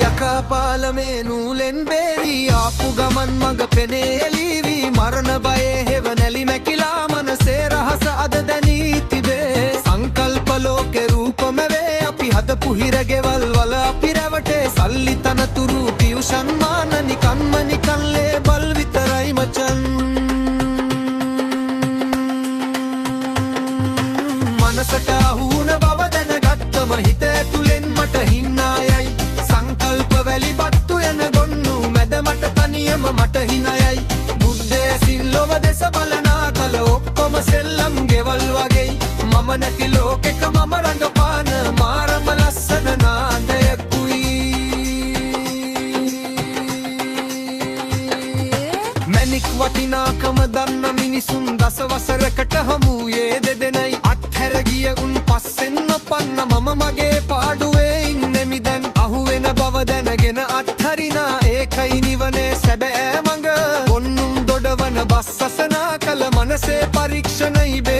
යකපාල මේ නූලෙන් බේරී ආපු ගමන් මග පෙනේලීවි මරණ බයේ හෙව නැලි මැකිලා මනසේ රහස අද දැනී තිබේ සංකල්ප ලෝකේ රූපම වේ අපි හදපු හිරගෙවල් වල අපි රැවටේ සල්ලි තනතුරු ටියුෂන් මාන නිකන්ම නිකන් ලේබල් විතරයි මචන් මනසට අහුන බව දැනගත්තම හිත ඇතුලෙන් මට හින්නායයි සංකල්ප වැලි බත්තු යන ගොන්නු මැද මට තනියම මට හිනයයි බුද්ධය සිල්ලොව දෙස බලනා කල ඔක්කොම සෙල්ලම් ගෙවල් වගේ මම නැති ලෝකෙක මම රඟපාන මාරම ලස්සන නාදයකුයි මැණික් වටිනාකම දන්න මිනිසුන් දසවසරකට හමුයේ දෙදෙනයි අත්හැර ගිය උන් පස්සෙන් නොපන්න මම මගේ පාඩුවේ ඉන්නෙමි දැන් අහුවෙන බව දැනගෙන අත්හරිනා ඒකයි නිවනේ සැබෑ මඟ ඔන්නුම් දොඩවන බස් අසනා කල මනසේ පරීක්ෂණ ඉබේ